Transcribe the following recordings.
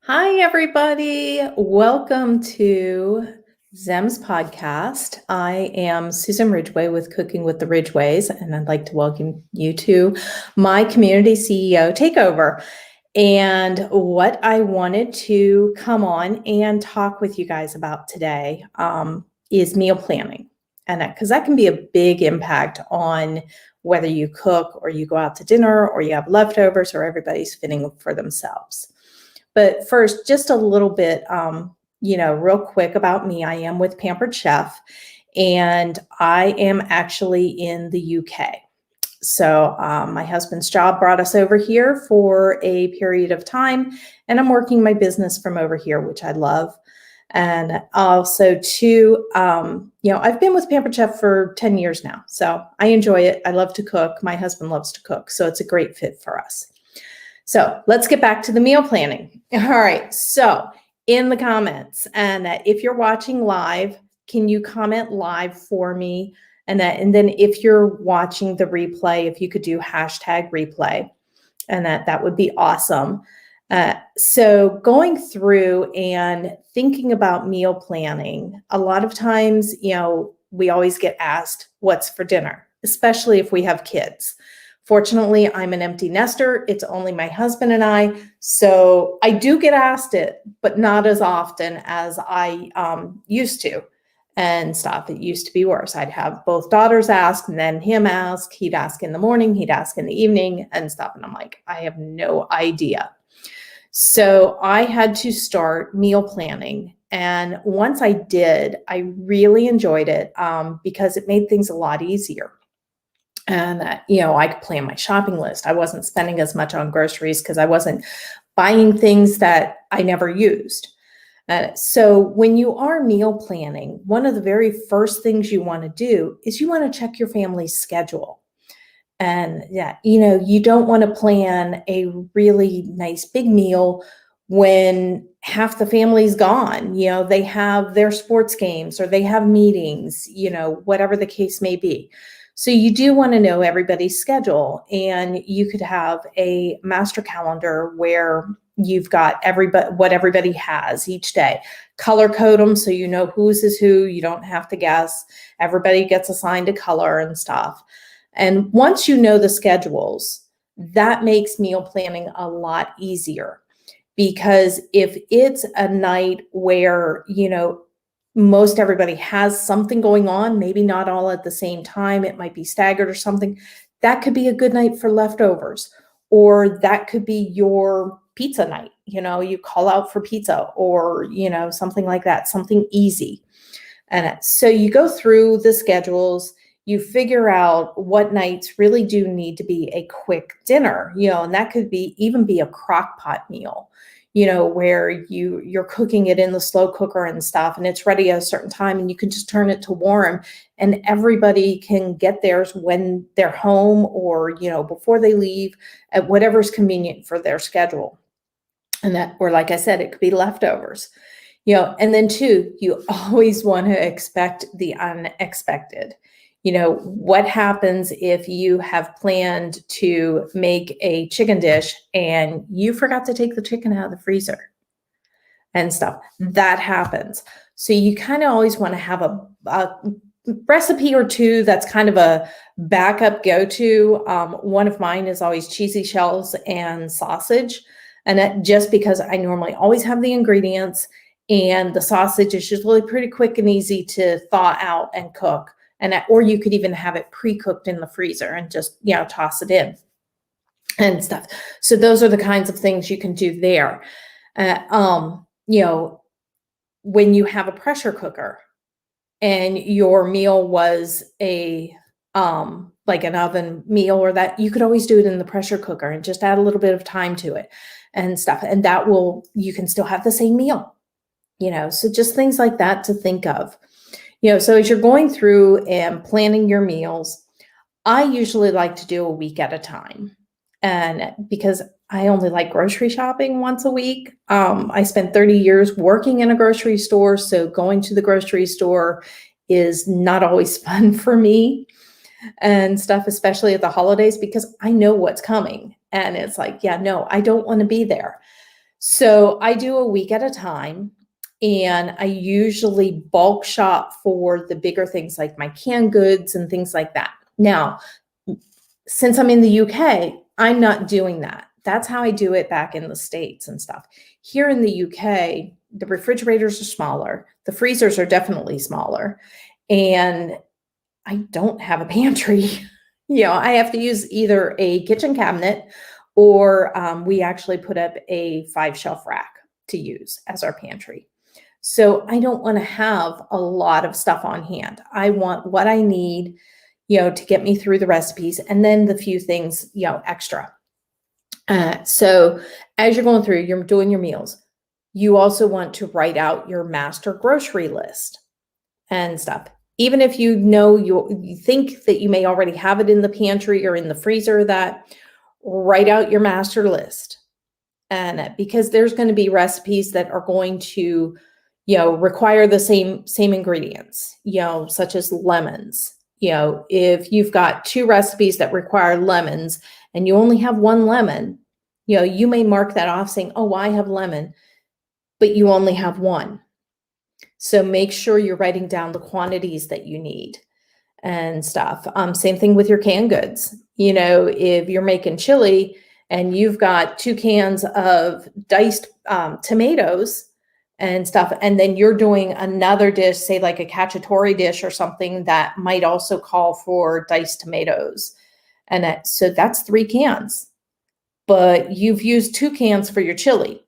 Hi, everybody. Welcome to ZEMZ podcast. I am Susan Ridgway with Cooking with the Ridgways, and I'd like to welcome you to my community CEO takeover. And what I wanted to come on and talk with you guys about today is meal planning. And because that can be a big impact on whether you cook or you go out to dinner or you have leftovers or everybody's fitting for themselves. But first, just a little bit, real quick about me. I am with Pampered Chef, and I am actually in the UK. So my husband's job brought us over here for a period of time, and I'm working my business from over here, which I love. And also, too, I've been with Pampered Chef for 10 years now, so I enjoy it. I love to cook. My husband loves to cook, so it's a great fit for us. So let's get back to the meal planning. All right. So in the comments, and if you're watching live, can you comment live for me? And then if you're watching the replay, if you could do hashtag replay, and that would be awesome. So going through and thinking about meal planning, a lot of times, we always get asked what's for dinner, especially if we have kids. Fortunately, I'm an empty nester. It's only my husband and I. So I do get asked it, but not as often as I used to and stuff. It used to be worse. I'd have both daughters ask and then him ask. He'd ask in the morning, he'd ask in the evening and stuff. And I'm like, I have no idea. So I had to start meal planning. And once I did, I really enjoyed it because it made things a lot easier. And, I could plan my shopping list. I wasn't spending as much on groceries because I wasn't buying things that I never used. So when you are meal planning, one of the very first things you want to do is you want to check your family's schedule. And you don't want to plan a really nice big meal when half the family's gone. They have their sports games or they have meetings, whatever the case may be. So you do want to know everybody's schedule, and you could have a master calendar where you've got what everybody has each day. Color code them so you know whose is who. You don't have to guess. Everybody gets assigned a color and stuff. And once you know the schedules, that makes meal planning a lot easier, because if it's a night where, most everybody has something going on, maybe not all at the same time, it might be staggered or something, that could be a good night for leftovers. Or that could be your pizza night. You call out for pizza or, something like that, something easy. And so you go through the schedules, you figure out what nights really do need to be a quick dinner, and that could even be a crock pot meal, where you're cooking it in the slow cooker and stuff, and it's ready at a certain time, and you can just turn it to warm, and everybody can get theirs when they're home or, before they leave, at whatever's convenient for their schedule. Or like I said, it could be leftovers, and then too, you always want to expect the unexpected. What happens if you have planned to make a chicken dish and you forgot to take the chicken out of the freezer and stuff? That happens. So you kind of always want to have a recipe or two that's kind of a backup go-to. One of mine is always cheesy shells and sausage. And that just because I normally always have the ingredients, and the sausage is usually pretty quick and easy to thaw out and cook. Or you could even have it pre-cooked in the freezer and just, toss it in and stuff. So those are the kinds of things you can do there. When you have a pressure cooker and your meal was like an oven meal, or that, you could always do it in the pressure cooker and just add a little bit of time to it and stuff. And you can still have the same meal, so just things like that to think of. So as you're going through and planning your meals, I usually like to do a week at a time. And because I only like grocery shopping once a week, I spent 30 years working in a grocery store. So going to the grocery store is not always fun for me and stuff, especially at the holidays, because I know what's coming. And it's like, I don't want to be there. So I do a week at a time, and I usually bulk shop for the bigger things like my canned goods and things like that. Now, since I'm in the UK, I'm not doing that. That's how I do it back in the States and stuff. Here in the UK, the refrigerators are smaller, the freezers are definitely smaller, and I don't have a pantry. I have to use either a kitchen cabinet or we actually put up a 5-shelf rack to use as our pantry. So I don't want to have a lot of stuff on hand. I want what I need, to get me through the recipes, and then the few things, extra. So as you're going through, you're doing your meals, you also want to write out your master grocery list and stuff. Even if you think that you may already have it in the pantry or in the freezer, that write out your master list. And because there's going to be recipes that are going to, require the same ingredients, such as lemons. If you've got 2 recipes that require lemons and you only have 1 lemon, you may mark that off saying, oh, I have lemon, but you only have 1. So make sure you're writing down the quantities that you need and stuff. Same thing with your canned goods. If you're making chili and you've got 2 cans of diced tomatoes and stuff, and then you're doing another dish, say like a cacciatore dish or something that might also call for diced tomatoes. And so that's 3 cans, but you've used 2 cans for your chili.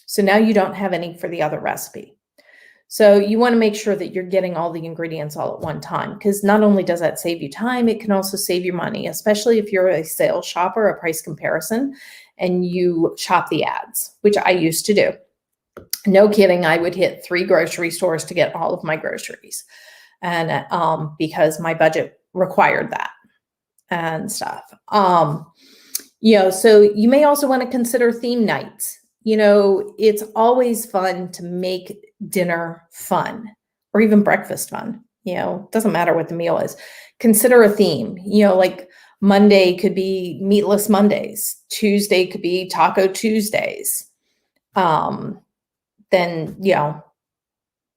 So now you don't have any for the other recipe. So you want to make sure that you're getting all the ingredients all at one time, because not only does that save you time, it can also save you money, especially if you're a sales shopper, a price comparison, and you shop the ads, which I used to do. No kidding, I would hit 3 grocery stores to get all of my groceries, and because my budget required that and stuff. So you may also want to consider theme nights. It's always fun to make dinner fun, or even breakfast fun. Doesn't matter what the meal is. Consider a theme. Like Monday could be meatless Mondays. Tuesday could be taco Tuesdays. Then,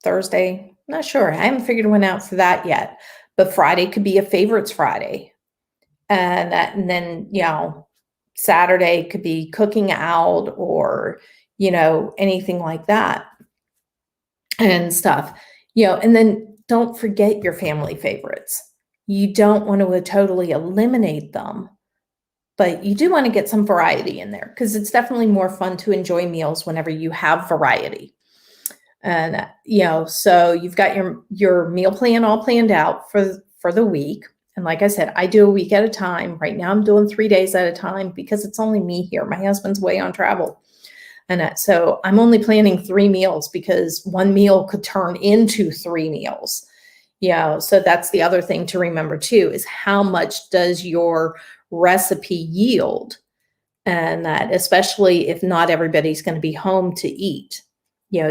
Thursday, not sure. I haven't figured one out for that yet. But Friday could be a favorites Friday. And then, Saturday could be cooking out, or, anything like that and stuff, and then don't forget your family favorites. You don't want to totally eliminate them, but you do want to get some variety in there, because it's definitely more fun to enjoy meals whenever you have variety. And, so you've got your meal plan all planned out for the week. And like I said, I do a week at a time. Right now I'm doing 3 days at a time because it's only me here. My husband's way on travel. And so I'm only planning 3 meals, because 1 meal could turn into 3 meals. So that's the other thing to remember too, is how much does your recipe yield? And that, especially if not everybody's going to be home to eat,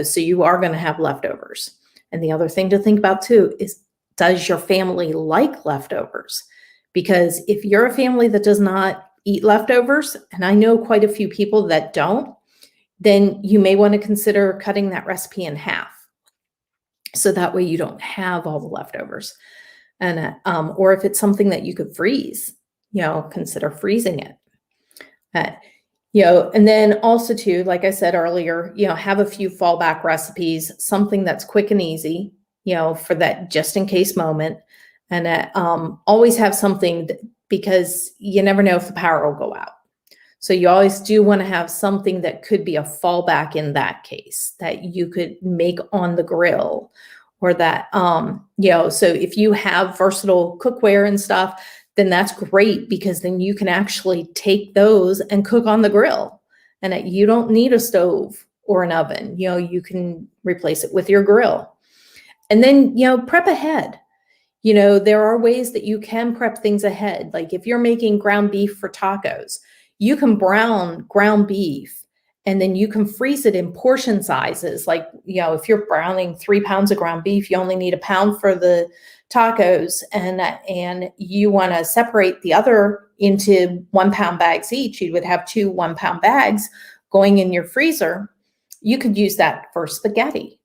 so you are going to have leftovers. And the other thing to think about too is, does your family like leftovers? Because if you're a family that does not eat leftovers, and I know quite a few people that don't, then you may want to consider cutting that recipe in half. So that way you don't have all the leftovers. And or if it's something that you could freeze, consider freezing it. And then also too, like I said earlier, have a few fallback recipes, something that's quick and easy, for that just in case moment. And always have something because you never know if the power will go out. So you always do want to have something that could be a fallback in that case, that you could make on the grill, or that, so if you have versatile cookware and stuff, then that's great, because then you can actually take those and cook on the grill, and that you don't need a stove or an oven. You can replace it with your grill. And then, prep ahead. There are ways that you can prep things ahead. Like if you're making ground beef for tacos, you can brown ground beef, and then you can freeze it in portion sizes. Like, if you're browning 3 pounds of ground beef, you only need 1 pound for the tacos, and you want to separate the other into 1 pound bags each. You would have 2 1 pound bags. going in your freezer, you could use that for spaghetti,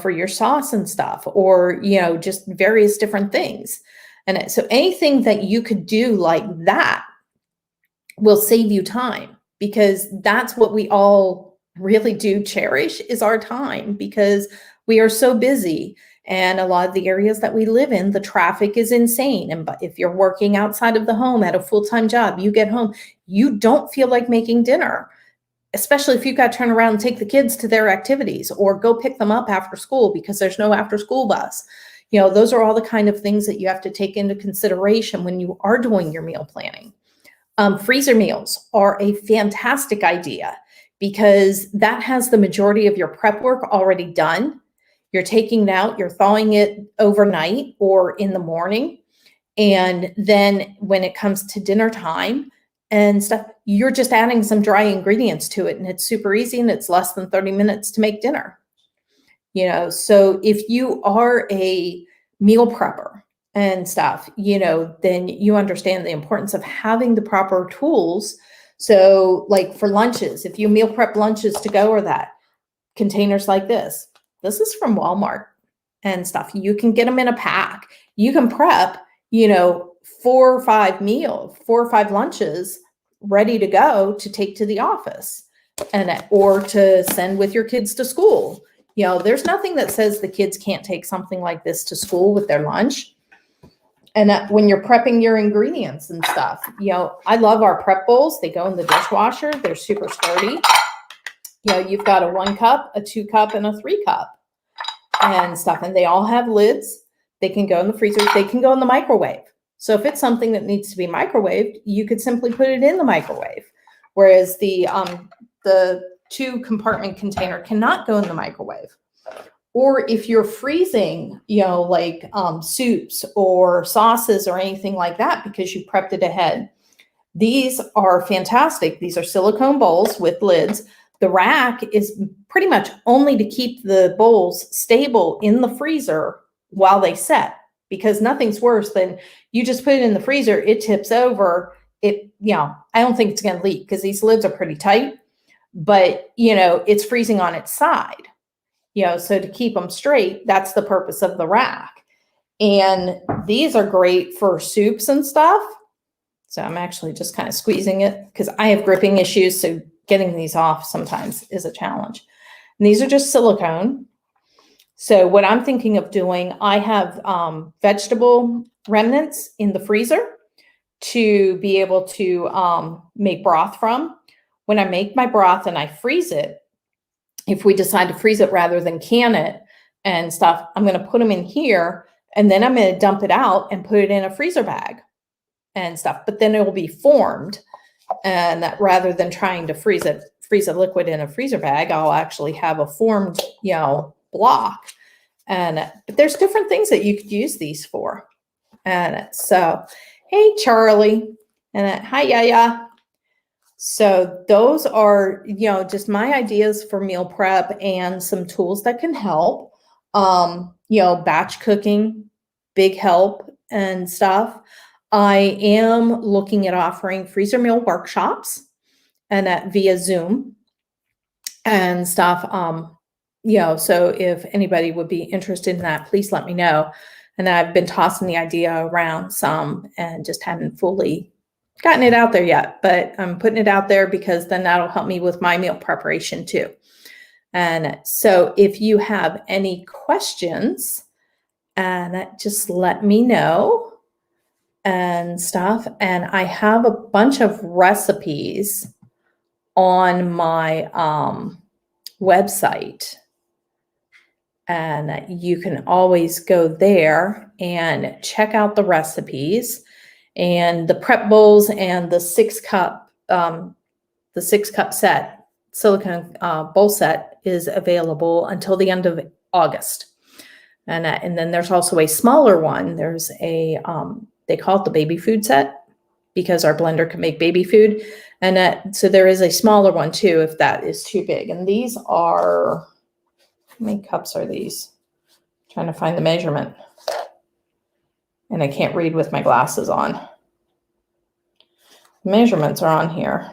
for your sauce and stuff, or, just various different things. And so anything that you could do like that will save you time, because that's what we all really do cherish, is our time, because we are so busy. And a lot of the areas that we live in, the traffic is insane. And if you're working outside of the home at a full-time job, you get home, you don't feel like making dinner, especially if you've got to turn around and take the kids to their activities or go pick them up after school because there's no after school bus. Those are all the kind of things that you have to take into consideration when you are doing your meal planning. Freezer meals are a fantastic idea because that has the majority of your prep work already done. You're taking it out, you're thawing it overnight or in the morning. And then when it comes to dinner time and stuff, you're just adding some dry ingredients to it, and it's super easy, and it's less than 30 minutes to make dinner. So if you are a meal prepper and stuff, then you understand the importance of having the proper tools. So like for lunches, if you meal prep lunches to go, or that, containers like this is from Walmart and stuff. You can get them in a pack. You can prep, 4 or 5 lunches ready to go to take to the office or to send with your kids to school. There's nothing that says the kids can't take something like this to school with their lunch. And when you're prepping your ingredients and stuff, I love our prep bowls. They go in the dishwasher. They're super sturdy. You've got a 1 cup, a 2 cup, and a 3 cup and stuff. And they all have lids. They can go in the freezer. They can go in the microwave. So if it's something that needs to be microwaved, you could simply put it in the microwave. Whereas the 2-compartment container cannot go in the microwave. Or if you're freezing, like soups or sauces or anything like that, because you prepped it ahead, these are fantastic. These are silicone bowls with lids. The rack is pretty much only to keep the bowls stable in the freezer while they set, because nothing's worse than you just put it in the freezer, it tips over. I don't think it's going to leak because these lids are pretty tight, but it's freezing on its side. So to keep them straight, that's the purpose of the rack. And these are great for soups and stuff. So I'm actually just kind of squeezing it because I have gripping issues. So getting these off sometimes is a challenge. And these are just silicone. So what I'm thinking of doing, I have vegetable remnants in the freezer to be able to make broth from. When I make my broth and I freeze it, if we decide to freeze it rather than can it and stuff, I'm going to put them in here, and then I'm going to dump it out and put it in a freezer bag and stuff. But then it will be formed, and that rather than trying to freeze a liquid in a freezer bag, I'll actually have a formed, block. And but there's different things that you could use these for. And so, hey, Charlie, and hi, Yaya. So those are, just my ideas for meal prep and some tools that can help. Batch cooking, big help and stuff. I am looking at offering freezer meal workshops, and that via Zoom and stuff. So if anybody would be interested in that, please let me know. And I've been tossing the idea around some and just haven't fully gotten it out there yet, but I'm putting it out there because then that'll help me with my meal preparation too. And so if you have any questions, just let me know and stuff. And I have a bunch of recipes on my website, and you can always go there and check out the recipes. And the prep bowls and the 6-cup set, silicone bowl set, is available until the end of August. And then there's also a smaller one. There's a they call it the baby food set because our blender can make baby food. And so there is a smaller one too if that is too big. And these are, how many cups are these? I'm trying to find the measurement. And I can't read with my glasses on. Measurements are on here.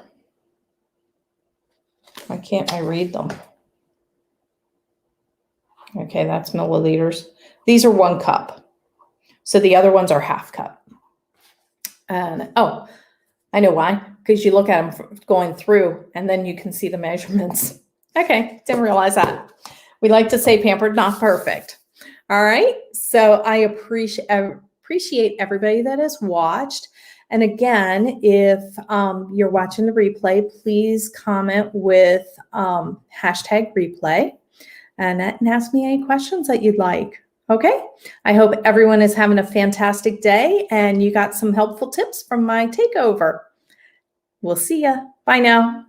Why can't I read them? Okay, that's milliliters. These are 1 cup. So the other ones are half cup. And oh, I know why. Because you look at them going through and then you can see the measurements. Okay, didn't realize that. We like to say pampered, not perfect. All right, so I appreciate everybody that has watched. And again, if you're watching the replay, please comment with hashtag replay and ask me any questions that you'd like. Okay, I hope everyone is having a fantastic day and you got some helpful tips from my takeover. We'll see ya. Bye now.